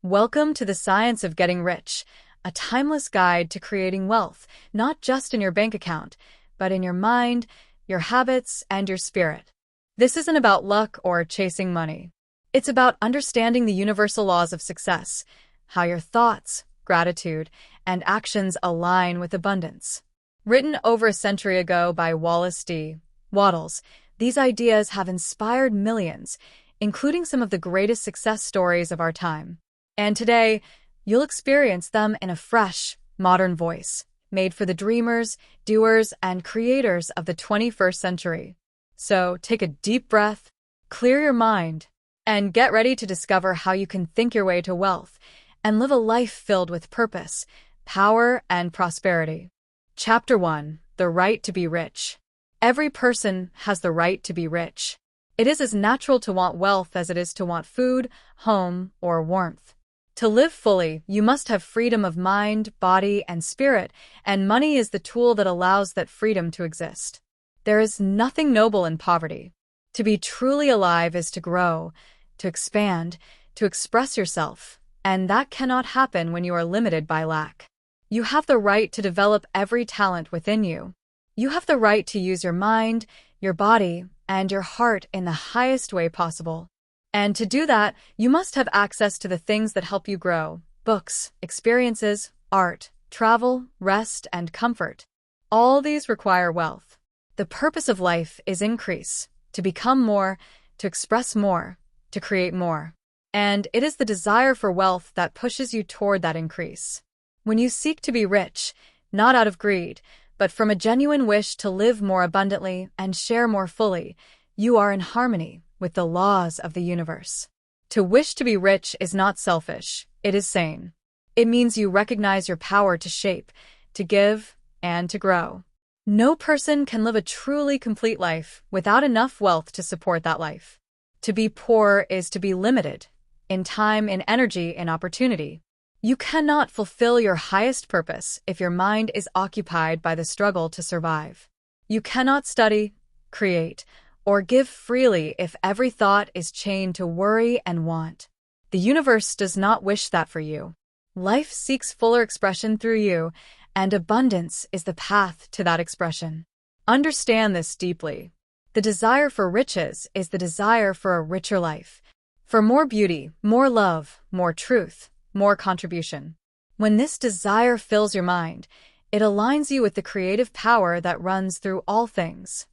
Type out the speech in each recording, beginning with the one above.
Welcome to the Science of Getting Rich, a timeless guide to creating wealth, not just in your bank account, but in your mind, your habits, and your spirit. This isn't about luck or chasing money. It's about understanding the universal laws of success, how your thoughts, gratitude, and actions align with abundance. Written over a century ago by Wallace D. Wattles, these ideas have inspired millions, including some of the greatest success stories of our time. And today, you'll experience them in a fresh, modern voice, made for the dreamers, doers, and creators of the 21st century. So take a deep breath, clear your mind, and get ready to discover how you can think your way to wealth and live a life filled with purpose, power, and prosperity. Chapter 1: The Right to be Rich. Every person has the right to be rich. It is as natural to want wealth as it is to want food, home, or warmth. To live fully, you must have freedom of mind, body, and spirit, and money is the tool that allows that freedom to exist. There is nothing noble in poverty. To be truly alive is to grow, to expand, to express yourself, and that cannot happen when you are limited by lack. You have the right to develop every talent within you. You have the right to use your mind, your body, and your heart in the highest way possible. And to do that, you must have access to the things that help you grow: books, experiences, art, travel, rest, and comfort. All these require wealth. The purpose of life is increase, to become more, to express more, to create more. And it is the desire for wealth that pushes you toward that increase. When you seek to be rich, not out of greed, but from a genuine wish to live more abundantly and share more fully, you are in harmony with the laws of the universe. To wish to be rich is not selfish, it is sane. It means you recognize your power to shape, to give, and to grow. No person can live a truly complete life without enough wealth to support that life. To be poor is to be limited, in time, in energy, in opportunity. You cannot fulfill your highest purpose if your mind is occupied by the struggle to survive. You cannot study, create, or give freely if every thought is chained to worry and want. The universe does not wish that for you. Life seeks fuller expression through you, and abundance is the path to that expression. Understand this deeply. The desire for riches is the desire for a richer life, for more beauty, more love, more truth, more contribution. When this desire fills your mind, it aligns you with the creative power that runs through all things.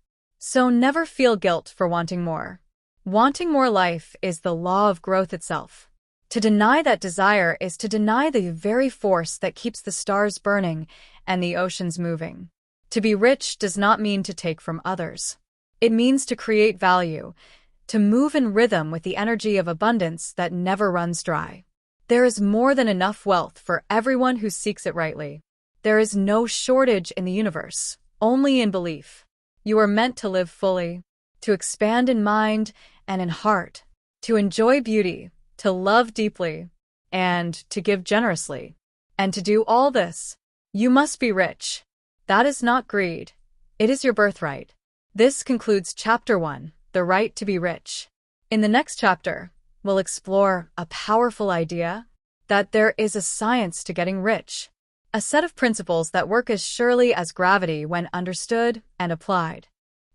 So never feel guilt for wanting more. Wanting more life is the law of growth itself. To deny that desire is to deny the very force that keeps the stars burning and the oceans moving. To be rich does not mean to take from others. It means to create value, to move in rhythm with the energy of abundance that never runs dry. There is more than enough wealth for everyone who seeks it rightly. There is no shortage in the universe, only in belief. You are meant to live fully, to expand in mind and in heart, to enjoy beauty, to love deeply, and to give generously. And to do all this, you must be rich. That is not greed. It is your birthright. This concludes Chapter 1, The Right to be Rich. In the next chapter, we'll explore a powerful idea that there is a science to getting rich. A set of principles that work as surely as gravity when understood and applied.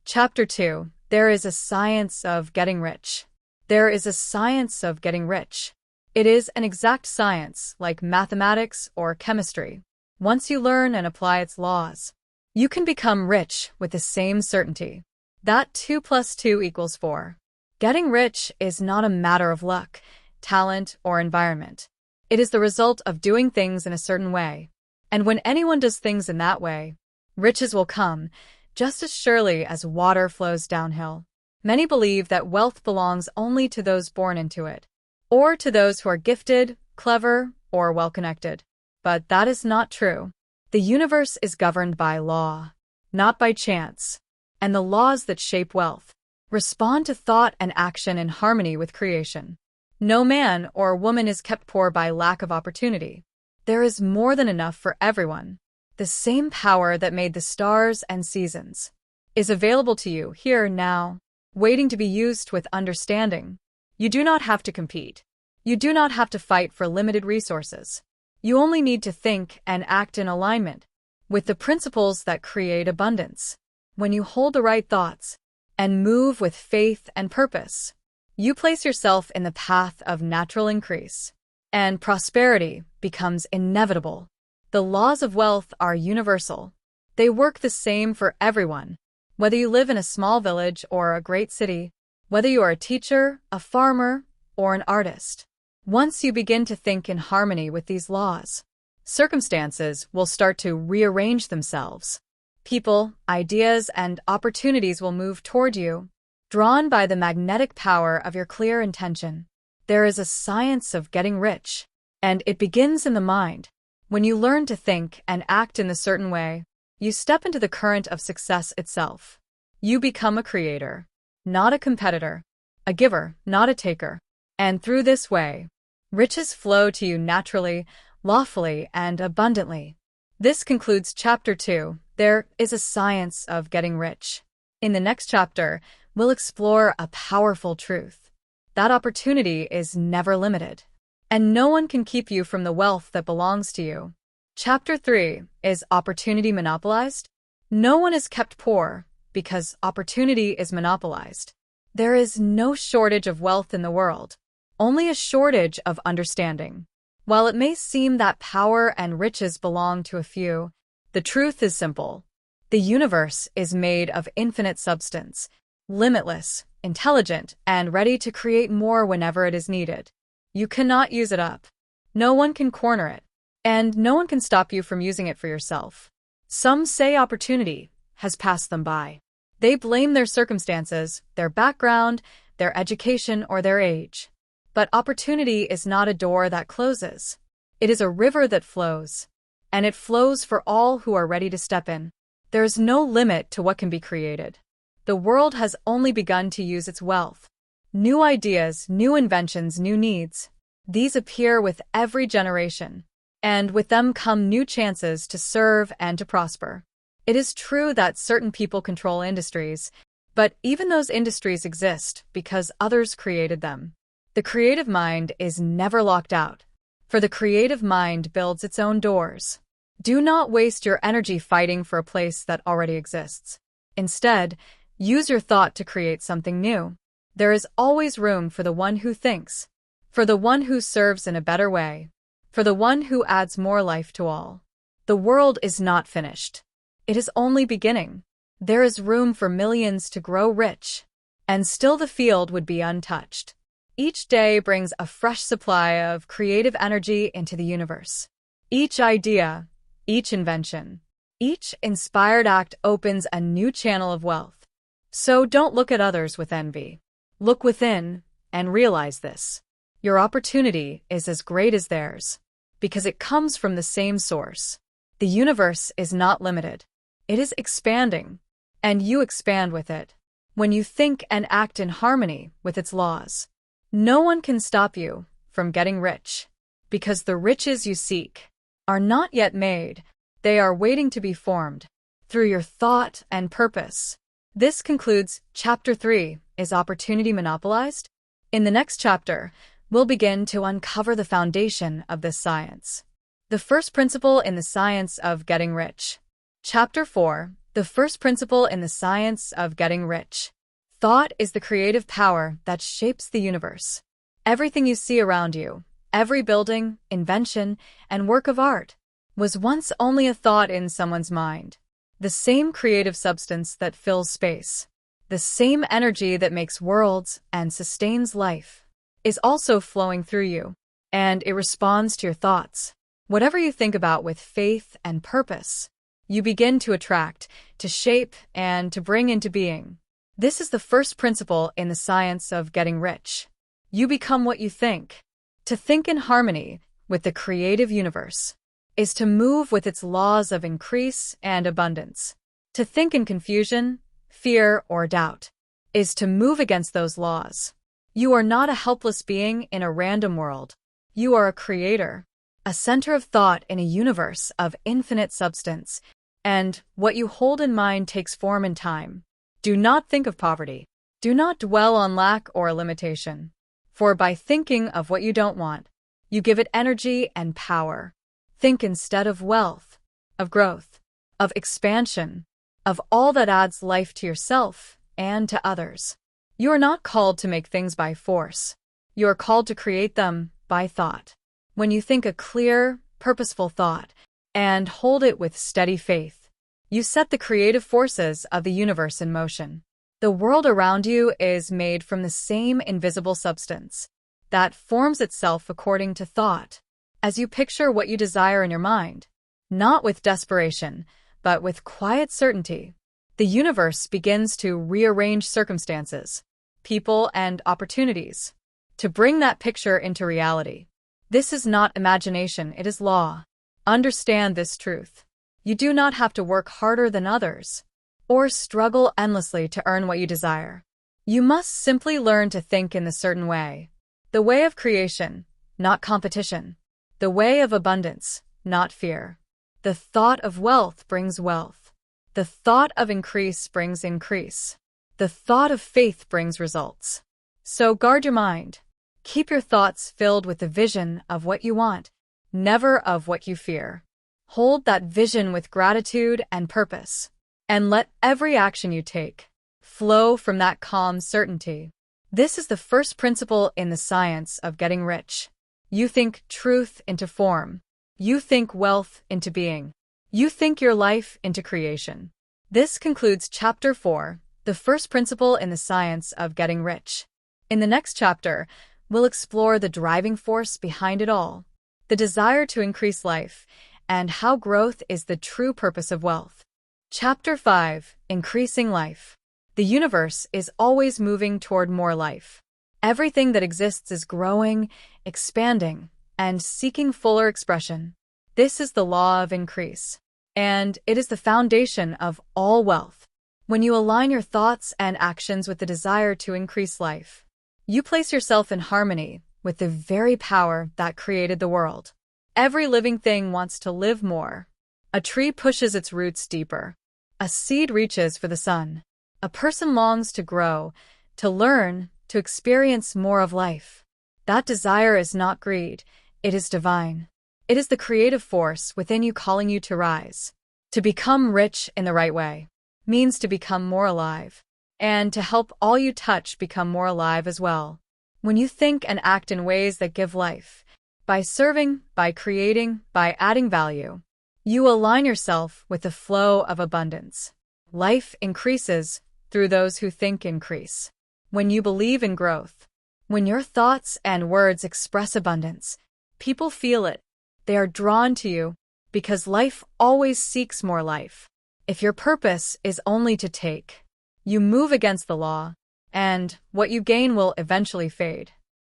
Chapter 2: There is a science of getting rich. There is a science of getting rich. It is an exact science, like mathematics or chemistry. Once you learn and apply its laws, you can become rich with the same certainty that 2 + 2 = 4. Getting rich is not a matter of luck, talent, or environment. It is the result of doing things in a certain way. And when anyone does things in that way, riches will come, just as surely as water flows downhill. Many believe that wealth belongs only to those born into it, or to those who are gifted, clever, or well-connected. But that is not true. The universe is governed by law, not by chance, and the laws that shape wealth respond to thought and action in harmony with creation. No man or woman is kept poor by lack of opportunity. There is more than enough for everyone. The same power that made the stars and seasons is available to you here now, waiting to be used with understanding. You do not have to compete. You do not have to fight for limited resources. You only need to think and act in alignment with the principles that create abundance. When you hold the right thoughts and move with faith and purpose, you place yourself in the path of natural increase, and prosperity becomes inevitable. The laws of wealth are universal. They work the same for everyone, whether you live in a small village or a great city, whether you are a teacher, a farmer, or an artist. Once you begin to think in harmony with these laws, circumstances will start to rearrange themselves. People, ideas, and opportunities will move toward you, drawn by the magnetic power of your clear intention. There is a science of getting rich, and it begins in the mind. When you learn to think and act in a certain way, you step into the current of success itself. You become a creator, not a competitor, a giver, not a taker. And through this way, riches flow to you naturally, lawfully, and abundantly. This concludes Chapter 2. There is a science of getting rich. In the next chapter, we'll explore a powerful truth. That opportunity is never limited, and no one can keep you from the wealth that belongs to you. Chapter 3. Is opportunity monopolized? No one is kept poor because opportunity is monopolized. There is no shortage of wealth in the world, only a shortage of understanding. While it may seem that power and riches belong to a few, the truth is simple. The universe is made of infinite substance, limitless, intelligent, and ready to create more whenever it is needed. You cannot use it up. No one can corner it, and no one can stop you from using it for yourself. Some say opportunity has passed them by. They blame their circumstances, their background, their education, or their age. But opportunity is not a door that closes. It is a river that flows, and it flows for all who are ready to step in. There is no limit to what can be created. The world has only begun to use its wealth. New ideas, new inventions, new needs. These appear with every generation, and with them come new chances to serve and to prosper. It is true that certain people control industries, but even those industries exist because others created them. The creative mind is never locked out, for the creative mind builds its own doors. Do not waste your energy fighting for a place that already exists. Instead, use your thought to create something new. There is always room for the one who thinks, for the one who serves in a better way, for the one who adds more life to all. The world is not finished. It is only beginning. There is room for millions to grow rich, and still the field would be untouched. Each day brings a fresh supply of creative energy into the universe. Each idea, each invention, each inspired act opens a new channel of wealth. So don't look at others with envy. Look within and realize this. Your opportunity is as great as theirs, because it comes from the same source. The universe is not limited. It is expanding, and you expand with it. When you think and act in harmony with its laws, no one can stop you from getting rich, because the riches you seek are not yet made. They are waiting to be formed through your thought and purpose. This concludes Chapter 3. Is opportunity monopolized? In the next chapter, we'll begin to uncover the foundation of this science. The first principle in the science of getting rich. Chapter 4. The first principle in the science of getting rich. Thought is the creative power that shapes the universe. Everything you see around you, every building, invention, and work of art, was once only a thought in someone's mind. The same creative substance that fills space, the same energy that makes worlds and sustains life, is also flowing through you, and it responds to your thoughts. Whatever you think about with faith and purpose, you begin to attract, to shape, and to bring into being. This is the first principle in the science of getting rich. You become what you think. To think in harmony with the creative universe is to move with its laws of increase and abundance. To think in confusion, fear, or doubt is to move against those laws. You are not a helpless being in a random world. You are a creator, a center of thought in a universe of infinite substance, and what you hold in mind takes form in time. Do not think of poverty. Do not dwell on lack or limitation. For by thinking of what you don't want, you give it energy and power. Think instead of wealth, of growth, of expansion, of all that adds life to yourself and to others. You are not called to make things by force. You are called to create them by thought. When you think a clear, purposeful thought and hold it with steady faith, you set the creative forces of the universe in motion. The world around you is made from the same invisible substance that forms itself according to thought. As you picture what you desire in your mind, not with desperation, but with quiet certainty, the universe begins to rearrange circumstances, people, and opportunities to bring that picture into reality. This is not imagination, it is law. Understand this truth. You do not have to work harder than others or struggle endlessly to earn what you desire. You must simply learn to think in a certain way. The way of creation, not competition. The way of abundance, not fear. The thought of wealth brings wealth. The thought of increase brings increase. The thought of faith brings results. So guard your mind. Keep your thoughts filled with the vision of what you want, never of what you fear. Hold that vision with gratitude and purpose, and let every action you take flow from that calm certainty. This is the first principle in the science of getting rich. You think truth into form. You think wealth into being. You think your life into creation. This concludes Chapter 4, the first principle in the science of getting rich. In the next chapter, we'll explore the driving force behind it all, the desire to increase life, and how growth is the true purpose of wealth. Chapter 5, Increasing Life. The universe is always moving toward more life. Everything that exists is growing, expanding, and seeking fuller expression. This is the law of increase, and it is the foundation of all wealth. When you align your thoughts and actions with the desire to increase life, you place yourself in harmony with the very power that created the world. Every living thing wants to live more. A tree pushes its roots deeper. A seed reaches for the sun. A person longs to grow, to learn, to experience more of life. That desire is not greed, it is divine. It is the creative force within you calling you to rise. To become rich in the right way means to become more alive, and to help all you touch become more alive as well. When you think and act in ways that give life, by serving, by creating, by adding value, you align yourself with the flow of abundance. Life increases through those who think increase. When you believe in growth, when your thoughts and words express abundance, people feel it. They are drawn to you because life always seeks more life. If your purpose is only to take, you move against the law, and what you gain will eventually fade.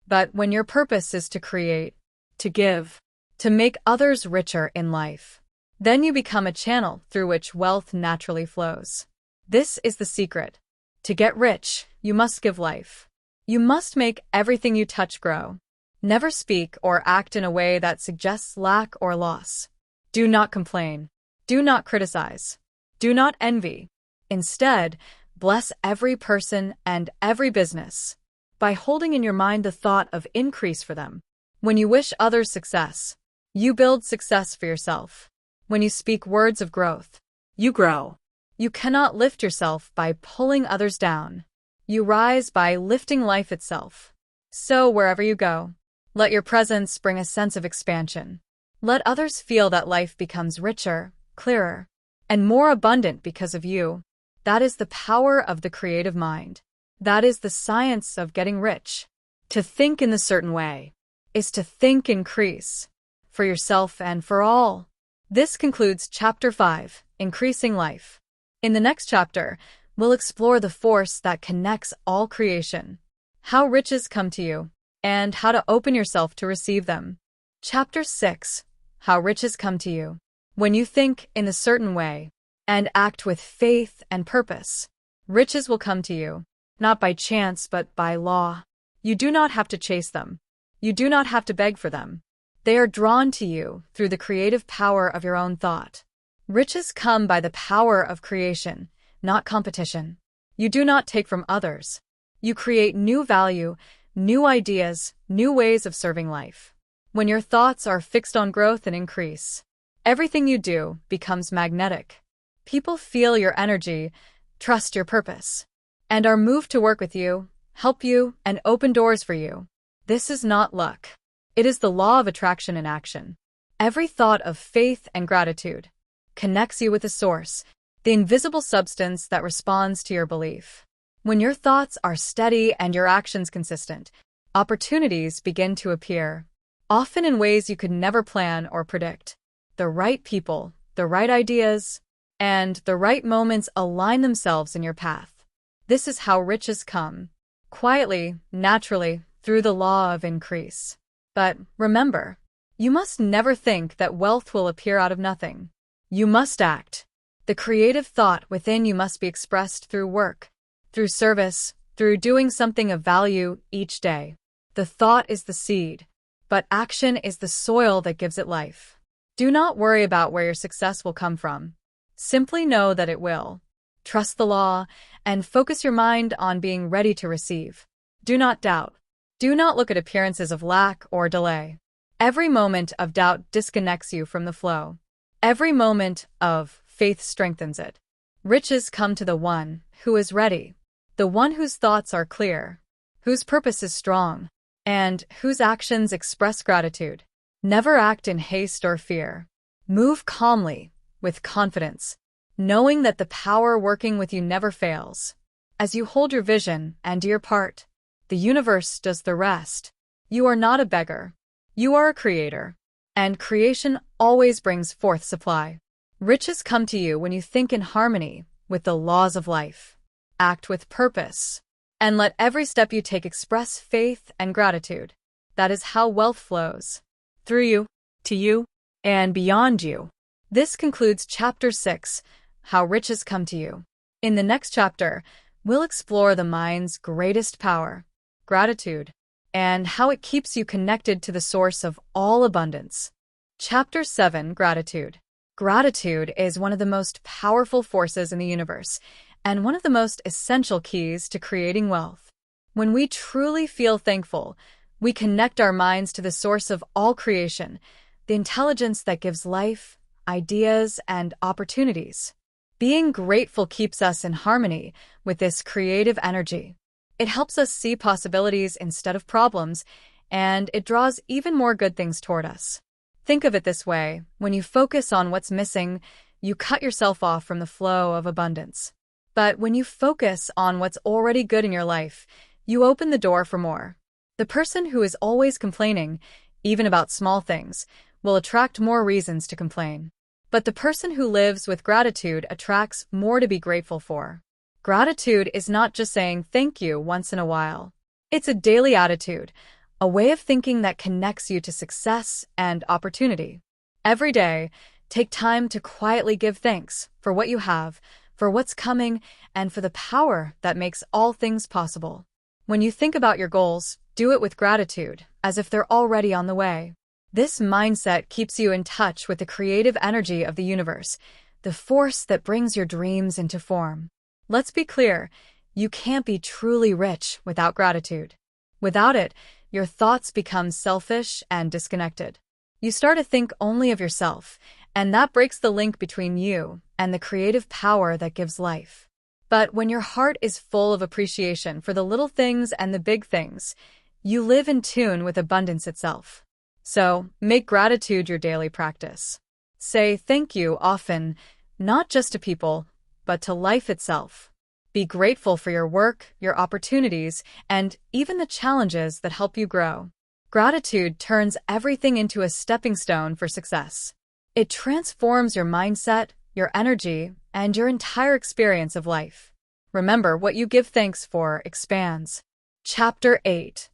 But when your purpose is to create, to give, to make others richer in life, then you become a channel through which wealth naturally flows. This is the secret. To get rich, you must give life. You must make everything you touch grow. Never speak or act in a way that suggests lack or loss. Do not complain. Do not criticize. Do not envy. Instead, bless every person and every business by holding in your mind the thought of increase for them. When you wish others success, you build success for yourself. When you speak words of growth, you grow. You cannot lift yourself by pulling others down. You rise by lifting life itself. So wherever you go, let your presence bring a sense of expansion. Let others feel that life becomes richer, clearer, and more abundant because of you. That is the power of the creative mind. That is the science of getting rich. To think in a certain way is to think increase, for yourself and for all. This concludes Chapter 5, Increasing Life. In the next chapter, we'll explore the force that connects all creation, how riches come to you, and how to open yourself to receive them. Chapter 6, How Riches Come to You. When you think in a certain way and act with faith and purpose, riches will come to you, not by chance but by law. You do not have to chase them. You do not have to beg for them. They are drawn to you through the creative power of your own thought. Riches come by the power of creation, not competition. You do not take from others. You create new value, new ideas, new ways of serving life. When your thoughts are fixed on growth and increase, everything you do becomes magnetic. People feel your energy, trust your purpose, and are moved to work with you, help you, and open doors for you. This is not luck. It is the law of attraction in action. Every thought of faith and gratitude connects you with the source, the invisible substance that responds to your belief. When your thoughts are steady and your actions consistent, opportunities begin to appear, often in ways you could never plan or predict. The right people, the right ideas, and the right moments align themselves in your path. This is how riches come, quietly, naturally, through the law of increase. But remember, you must never think that wealth will appear out of nothing. You must act. The creative thought within you must be expressed through work, through service, through doing something of value each day. The thought is the seed, but action is the soil that gives it life. Do not worry about where your success will come from. Simply know that it will. Trust the law and focus your mind on being ready to receive. Do not doubt. Do not look at appearances of lack or delay. Every moment of doubt disconnects you from the flow. Every moment of faith strengthens it. Riches come to the one who is ready, the one whose thoughts are clear, whose purpose is strong, and whose actions express gratitude. Never act in haste or fear. Move calmly, with confidence, knowing that the power working with you never fails. As you hold your vision and do your part, the universe does the rest. You are not a beggar. You are a creator, and creation always brings forth supply. Riches come to you when you think in harmony with the laws of life. Act with purpose, and let every step you take express faith and gratitude. That is how wealth flows. Through you, to you, and beyond you. This concludes Chapter 6, How Riches Come to You. In the next chapter, we'll explore the mind's greatest power, gratitude, and how it keeps you connected to the source of all abundance. Chapter 7, Gratitude. Gratitude is one of the most powerful forces in the universe, and one of the most essential keys to creating wealth. When we truly feel thankful, we connect our minds to the source of all creation, the intelligence that gives life, ideas, and opportunities. Being grateful keeps us in harmony with this creative energy. It helps us see possibilities instead of problems, and it draws even more good things toward us. Think of it this way: when you focus on what's missing, you cut yourself off from the flow of abundance. But when you focus on what's already good in your life, you open the door for more. The person who is always complaining, even about small things, will attract more reasons to complain. But the person who lives with gratitude attracts more to be grateful for. Gratitude is not just saying thank you once in a while. It's a daily attitude, a way of thinking that connects you to success and opportunity. Every day, take time to quietly give thanks for what you have, for what's coming, and for the power that makes all things possible. When you think about your goals, do it with gratitude, as if they're already on the way. This mindset keeps you in touch with the creative energy of the universe, the force that brings your dreams into form. Let's be clear, you can't be truly rich without gratitude. Without it, your thoughts become selfish and disconnected. You start to think only of yourself, and that breaks the link between you and the creative power that gives life. But when your heart is full of appreciation for the little things and the big things, you live in tune with abundance itself. So, make gratitude your daily practice. Say thank you often, not just to people, but to life itself. Be grateful for your work, your opportunities, and even the challenges that help you grow. Gratitude turns everything into a stepping stone for success. It transforms your mindset, your energy, and your entire experience of life. Remember, what you give thanks for expands. Chapter 8.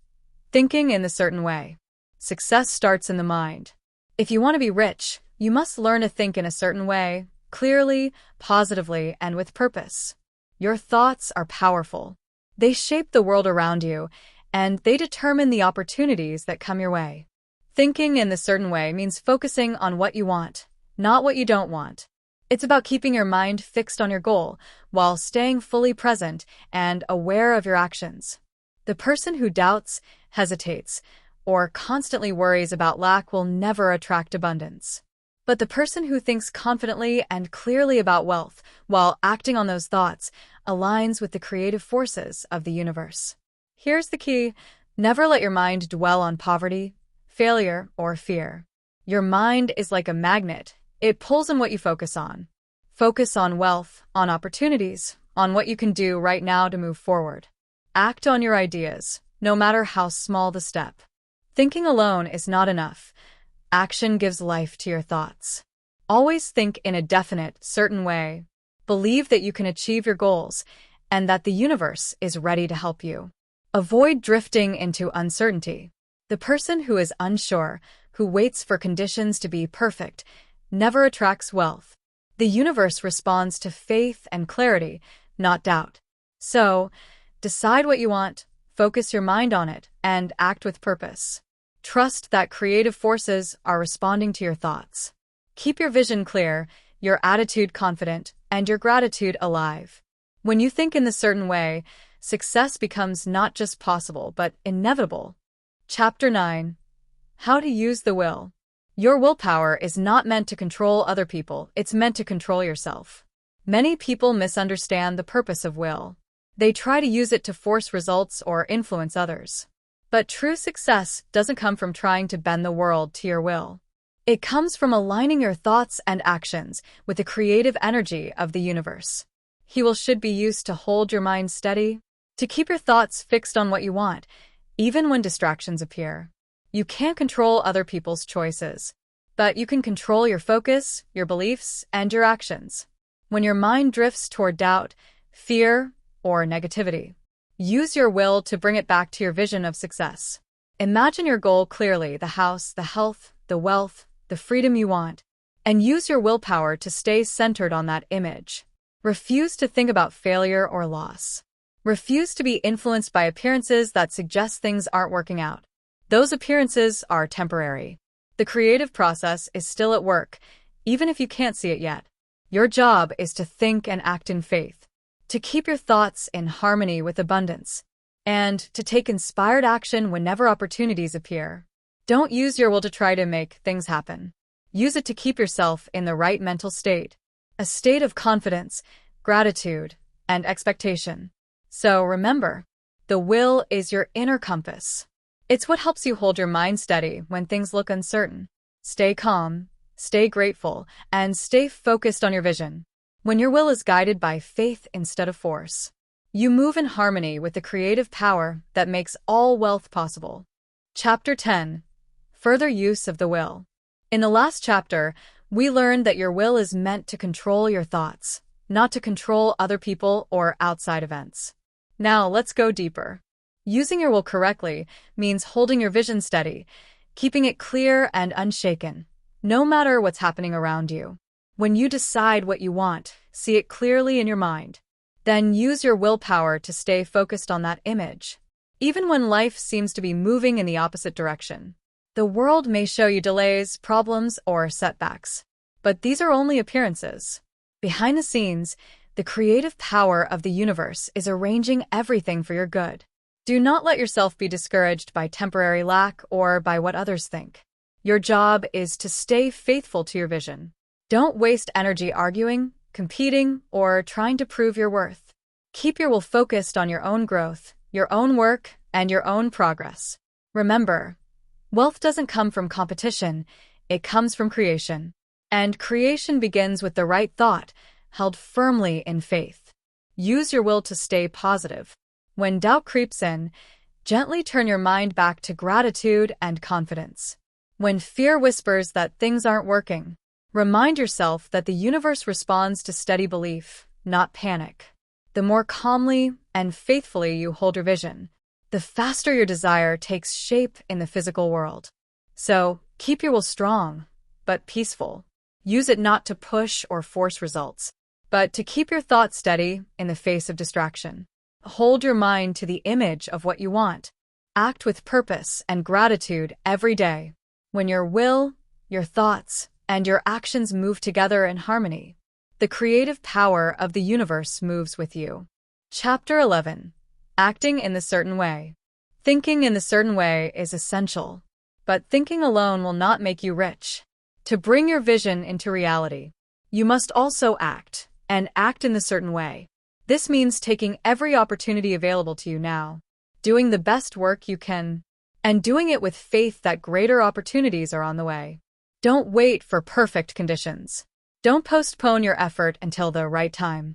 Thinking in a certain way. Success starts in the mind. If you want to be rich, you must learn to think in a certain way, clearly, positively, and with purpose. Your thoughts are powerful. They shape the world around you, and they determine the opportunities that come your way. Thinking in a certain way means focusing on what you want, not what you don't want. It's about keeping your mind fixed on your goal while staying fully present and aware of your actions. The person who doubts, hesitates, or constantly worries about lack will never attract abundance. But the person who thinks confidently and clearly about wealth while acting on those thoughts aligns with the creative forces of the universe. Here's the key: never let your mind dwell on poverty, failure, or fear. Your mind is like a magnet. It pulls on what you focus on. Focus on wealth, on opportunities, on what you can do right now to move forward. Act on your ideas, no matter how small the step. Thinking alone is not enough. Action gives life to your thoughts. Always think in a definite, certain way. Believe that you can achieve your goals and that the universe is ready to help you. Avoid drifting into uncertainty. The person who is unsure, who waits for conditions to be perfect, never attracts wealth. The universe responds to faith and clarity, not doubt. So, decide what you want, focus your mind on it, and act with purpose. Trust that creative forces are responding to your thoughts. Keep your vision clear, your attitude confident, and your gratitude alive. When you think in this certain way, success becomes not just possible, but inevitable. Chapter 9. How to use the will. Your willpower is not meant to control other people, it's meant to control yourself. Many people misunderstand the purpose of will. They try to use it to force results or influence others. But true success doesn't come from trying to bend the world to your will. It comes from aligning your thoughts and actions with the creative energy of the universe. He will should be used to hold your mind steady, to keep your thoughts fixed on what you want, even when distractions appear. You can't control other people's choices, but you can control your focus, your beliefs, and your actions. When your mind drifts toward doubt, fear, or negativity, use your will to bring it back to your vision of success. Imagine your goal clearly: the house, the health, the wealth, the freedom you want, and use your willpower to stay centered on that image. Refuse to think about failure or loss. Refuse to be influenced by appearances that suggest things aren't working out. Those appearances are temporary. The creative process is still at work, even if you can't see it yet. Your job is to think and act in faith, to keep your thoughts in harmony with abundance, and to take inspired action whenever opportunities appear. Don't use your will to try to make things happen. Use it to keep yourself in the right mental state, a state of confidence, gratitude, and expectation. So remember, the will is your inner compass. It's what helps you hold your mind steady when things look uncertain. Stay calm, stay grateful, and stay focused on your vision. When your will is guided by faith instead of force, you move in harmony with the creative power that makes all wealth possible. Chapter 10. Further use of the will. In the last chapter, we learned that your will is meant to control your thoughts, not to control other people or outside events. Now let's go deeper. Using your will correctly means holding your vision steady, keeping it clear and unshaken, no matter what's happening around you. When you decide what you want, see it clearly in your mind. Then use your willpower to stay focused on that image. Even when life seems to be moving in the opposite direction. The world may show you delays, problems, or setbacks. But these are only appearances. Behind the scenes, the creative power of the universe is arranging everything for your good. Do not let yourself be discouraged by temporary lack or by what others think. Your job is to stay faithful to your vision. Don't waste energy arguing, competing, or trying to prove your worth. Keep your will focused on your own growth, your own work, and your own progress. Remember, wealth doesn't come from competition, it comes from creation. And creation begins with the right thought, held firmly in faith. Use your will to stay positive. When doubt creeps in, gently turn your mind back to gratitude and confidence. When fear whispers that things aren't working, remind yourself that the universe responds to steady belief, not panic. The more calmly and faithfully you hold your vision, the faster your desire takes shape in the physical world. So, keep your will strong, but peaceful. Use it not to push or force results, but to keep your thoughts steady in the face of distraction. Hold your mind to the image of what you want. Act with purpose and gratitude every day. When your will, your thoughts, and your actions move together in harmony, the creative power of the universe moves with you. Chapter 11. Acting in the certain way. Thinking in the certain way is essential. But thinking alone will not make you rich. To bring your vision into reality, you must also act, and act in the certain way. This means taking every opportunity available to you now, doing the best work you can, and doing it with faith that greater opportunities are on the way. Don't wait for perfect conditions. Don't postpone your effort until the right time.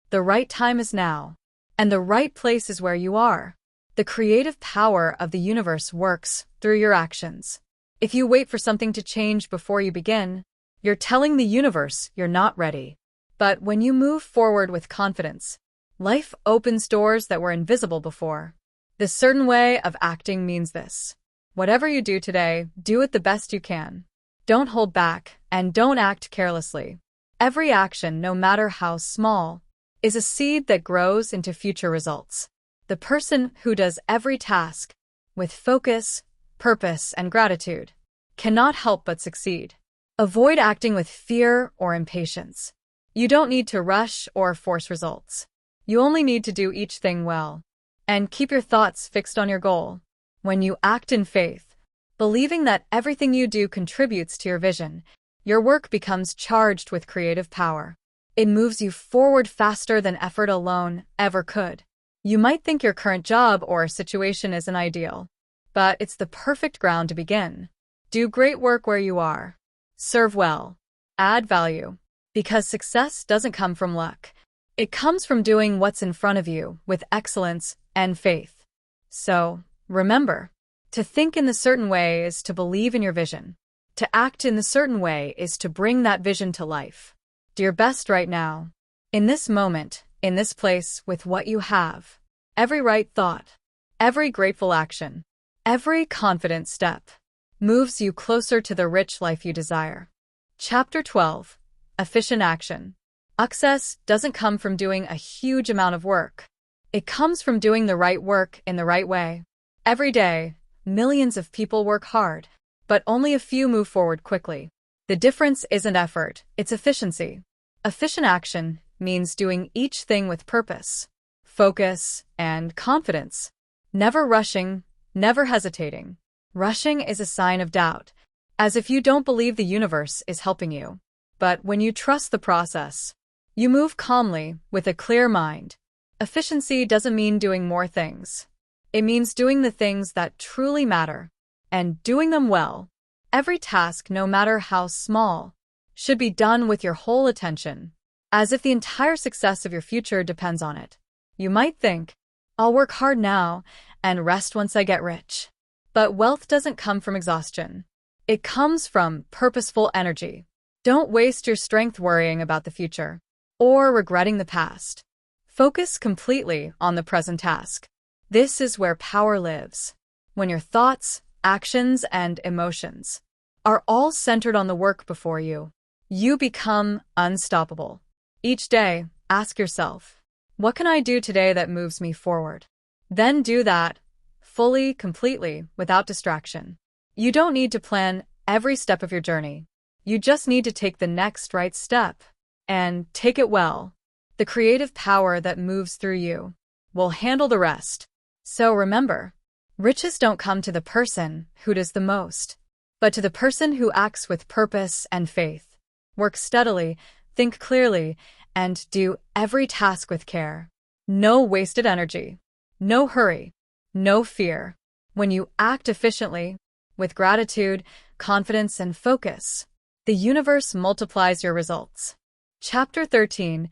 The right time is now, and the right place is where you are. The creative power of the universe works through your actions. If you wait for something to change before you begin, you're telling the universe you're not ready. But when you move forward with confidence, life opens doors that were invisible before. The certain way of acting means this. Whatever you do today, do it the best you can. Don't hold back, and don't act carelessly. Every action, no matter how small, is a seed that grows into future results. The person who does every task with focus, purpose, and gratitude cannot help but succeed. Avoid acting with fear or impatience. You don't need to rush or force results. You only need to do each thing well. And keep your thoughts fixed on your goal. When you act in faith, believing that everything you do contributes to your vision, your work becomes charged with creative power. It moves you forward faster than effort alone ever could. You might think your current job or situation isn't ideal, but it's the perfect ground to begin. Do great work where you are. Serve well. Add value. Because success doesn't come from luck. It comes from doing what's in front of you with excellence and faith. So, remember, to think in the certain way is to believe in your vision. To act in the certain way is to bring that vision to life. Do your best right now. In this moment, in this place, with what you have. Every right thought, every grateful action, every confident step moves you closer to the rich life you desire. Chapter 12. Efficient Action. Success doesn't come from doing a huge amount of work. It comes from doing the right work in the right way. Every day, millions of people work hard, but only a few move forward quickly. The difference isn't effort, it's efficiency. Efficient action means doing each thing with purpose, focus, and confidence. Never rushing, never hesitating. Rushing is a sign of doubt, as if you don't believe the universe is helping you. But when you trust the process, you move calmly with a clear mind. Efficiency doesn't mean doing more things. It means doing the things that truly matter, and doing them well. Every task, no matter how small, should be done with your whole attention, as if the entire success of your future depends on it. You might think, I'll work hard now and rest once I get rich. But wealth doesn't come from exhaustion. It comes from purposeful energy. Don't waste your strength worrying about the future or regretting the past. Focus completely on the present task. This is where power lives. When your thoughts, actions, and emotions are all centered on the work before you, you become unstoppable. Each day, ask yourself, what can I do today that moves me forward? Then do that, fully, completely, without distraction. You don't need to plan every step of your journey. You just need to take the next right step, and take it well. The creative power that moves through you will handle the rest. So remember, riches don't come to the person who does the most, but to the person who acts with purpose and faith. Work steadily, think clearly, and do every task with care. No wasted energy, no hurry, no fear. When you act efficiently, with gratitude, confidence, and focus, the universe multiplies your results. Chapter 13.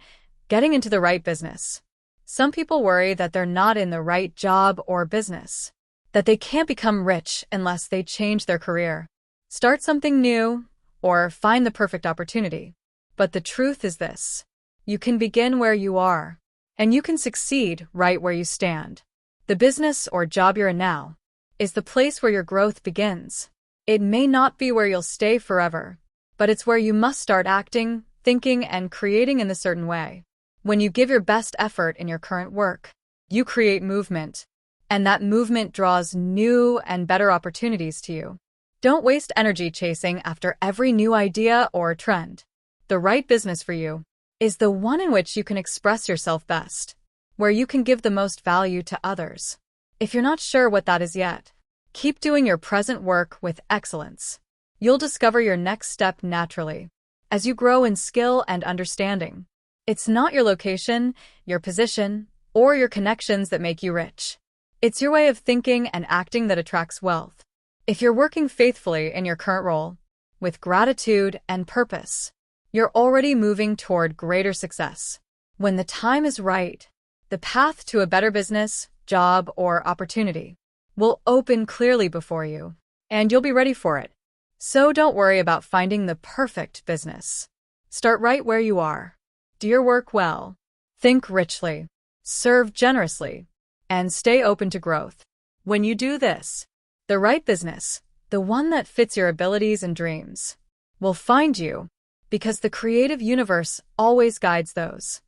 Getting into the right business. Some people worry that they're not in the right job or business, that they can't become rich unless they change their career, start something new, or find the perfect opportunity. But the truth is this: you can begin where you are, and you can succeed right where you stand. The business or job you're in now is the place where your growth begins. It may not be where you'll stay forever, but it's where you must start acting, thinking, and creating in a certain way. When you give your best effort in your current work, you create movement, and that movement draws new and better opportunities to you. Don't waste energy chasing after every new idea or trend. The right business for you is the one in which you can express yourself best. where you can give the most value to others. If you're not sure what that is yet, keep doing your present work with excellence. You'll discover your next step naturally as you grow in skill and understanding. It's not your location, your position, or your connections that make you rich. It's your way of thinking and acting that attracts wealth. If you're working faithfully in your current role, with gratitude and purpose, you're already moving toward greater success. When the time is right, the path to a better business, job, or opportunity will open clearly before you, and you'll be ready for it. So don't worry about finding the perfect business. Start right where you are. Do your work well, think richly, serve generously, and stay open to growth. When you do this, the right business, the one that fits your abilities and dreams, will find you, because the creative universe always guides those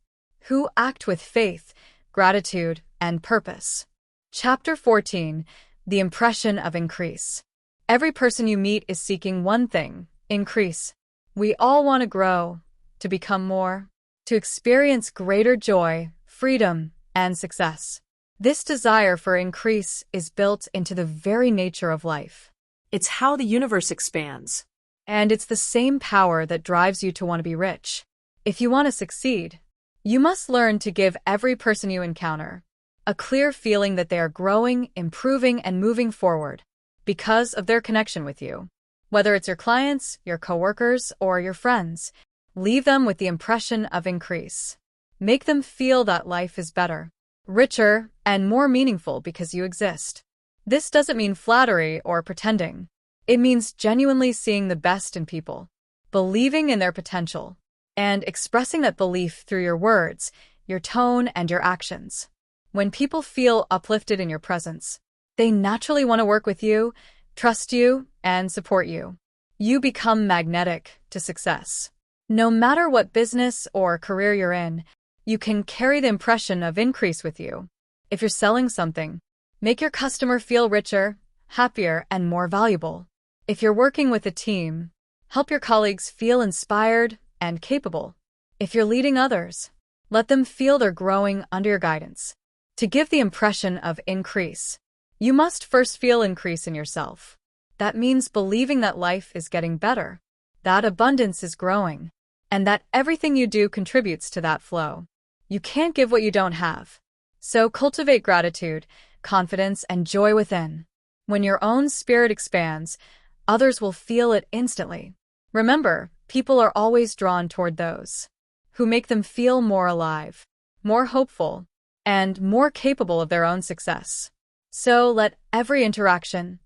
who act with faith, gratitude, and purpose. Chapter 14. The Impression of Increase. Every person you meet is seeking one thing: increase. We all want to grow, to become more, to experience greater joy, freedom, and success. This desire for increase is built into the very nature of life. It's how the universe expands. And it's the same power that drives you to want to be rich. If you want to succeed, you must learn to give every person you encounter a clear feeling that they are growing, improving, and moving forward because of their connection with you. Whether it's your clients, your coworkers, or your friends, leave them with the impression of increase. Make them feel that life is better, richer, and more meaningful because you exist. This doesn't mean flattery or pretending. It means genuinely seeing the best in people, believing in their potential, and expressing that belief through your words, your tone, and your actions. When people feel uplifted in your presence, they naturally want to work with you, trust you, and support you. You become magnetic to success. No matter what business or career you're in, you can carry the impression of increase with you. If you're selling something, make your customer feel richer, happier, and more valuable. If you're working with a team, help your colleagues feel inspired and capable. If you're leading others, let them feel they're growing under your guidance. To give the impression of increase, you must first feel increase in yourself. That means believing that life is getting better, that abundance is growing, and that everything you do contributes to that flow. You can't give what you don't have. So cultivate gratitude, confidence, and joy within. When your own spirit expands, others will feel it instantly. Remember, people are always drawn toward those who make them feel more alive, more hopeful, and more capable of their own success. So let every interaction,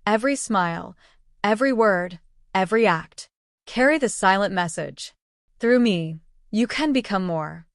every smile, every word, every act carry the silent message: through me, you can become more.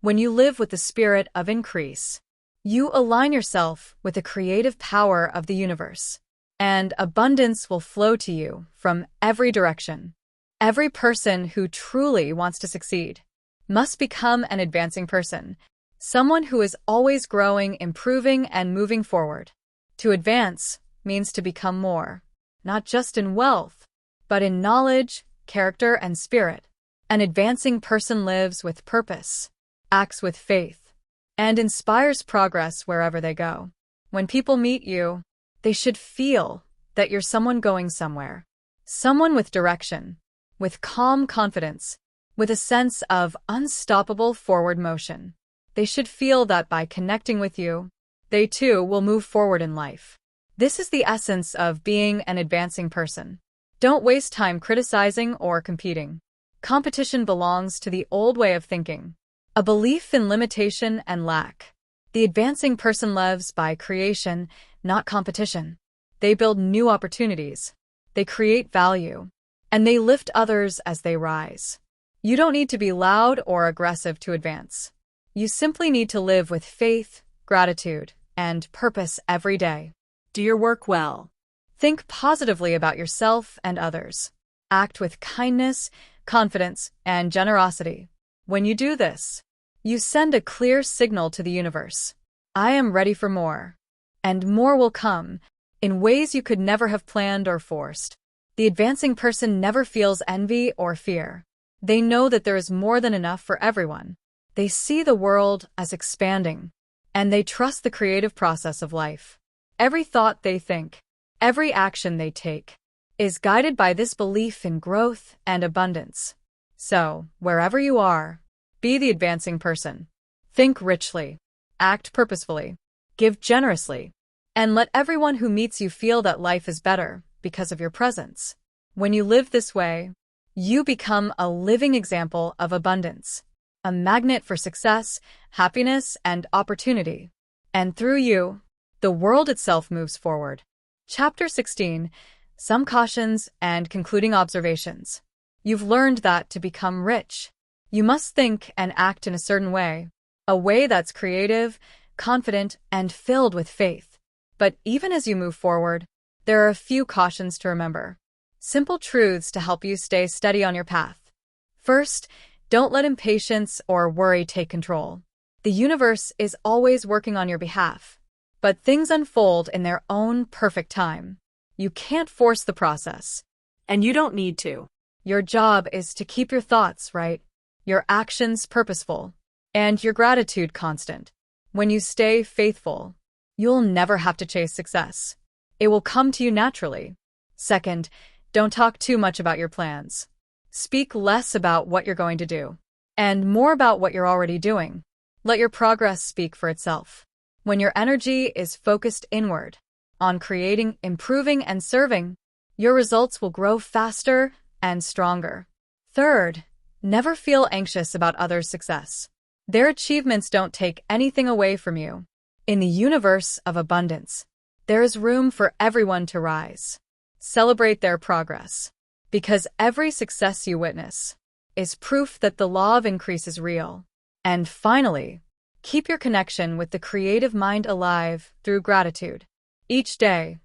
When you live with the spirit of increase, you align yourself with the creative power of the universe, and abundance will flow to you from every direction. Every person who truly wants to succeed must become an advancing person, someone who is always growing, improving, and moving forward. To advance means to become more, not just in wealth, but in knowledge, character, and spirit. An advancing person lives with purpose, acts with faith, and inspires progress wherever they go. When people meet you, they should feel that you're someone going somewhere, someone with direction, with calm confidence, with a sense of unstoppable forward motion. They should feel that by connecting with you, they too will move forward in life. This is the essence of being an advancing person. Don't waste time criticizing or competing. Competition belongs to the old way of thinking, a belief in limitation and lack. The advancing person lives by creation, not competition. They build new opportunities, they create value, and they lift others as they rise. You don't need to be loud or aggressive to advance. You simply need to live with faith, gratitude, and purpose every day. Do your work well. Think positively about yourself and others. Act with kindness, confidence, and generosity. When you do this, you send a clear signal to the universe: I am ready for more. And more will come, in ways you could never have planned or forced. The advancing person never feels envy or fear. They know that there is more than enough for everyone. They see the world as expanding, and they trust the creative process of life. Every thought they think, every action they take, is guided by this belief in growth and abundance. So, wherever you are, be the advancing person. Think richly, act purposefully, give generously, and let everyone who meets you feel that life is better because of your presence. When you live this way, you become a living example of abundance, a magnet for success, happiness, and opportunity. And through you, the world itself moves forward. Chapter 16. Some cautions and concluding observations. You've learned that to become rich, you must think and act in a certain way, a way that's creative, confident, and filled with faith. But even as you move forward, there are a few cautions to remember. Simple truths to help you stay steady on your path. First, don't let impatience or worry take control. The universe is always working on your behalf, but things unfold in their own perfect time. You can't force the process. And you don't need to. Your job is to keep your thoughts right, your actions purposeful, and your gratitude constant. When you stay faithful, you'll never have to chase success. It will come to you naturally. Second, don't talk too much about your plans. Speak less about what you're going to do, and more about what you're already doing. Let your progress speak for itself. When your energy is focused inward, on creating, improving, and serving, your results will grow faster and stronger. Third, never feel anxious about others' success. Their achievements don't take anything away from you. In the universe of abundance, there is room for everyone to rise. Celebrate their progress, because every success you witness is proof that the law of increase is real. And finally, keep your connection with the creative mind alive through gratitude. Each day,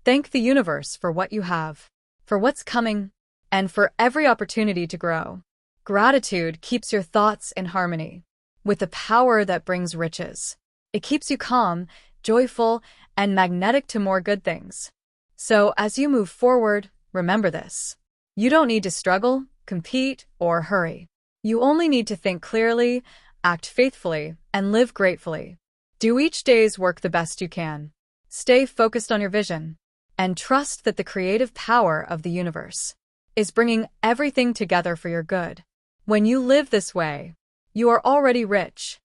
thank the universe for what you have, for what's coming, and for every opportunity to grow. Gratitude keeps your thoughts in harmony with the power that brings riches. It keeps you calm, joyful, and magnetic to more good things. So as you move forward, remember this. You don't need to struggle, compete, or hurry. You only need to think clearly, act faithfully, and live gratefully. Do each day's work the best you can. Stay focused on your vision, and trust that the creative power of the universe is bringing everything together for your good. When you live this way, you are already rich,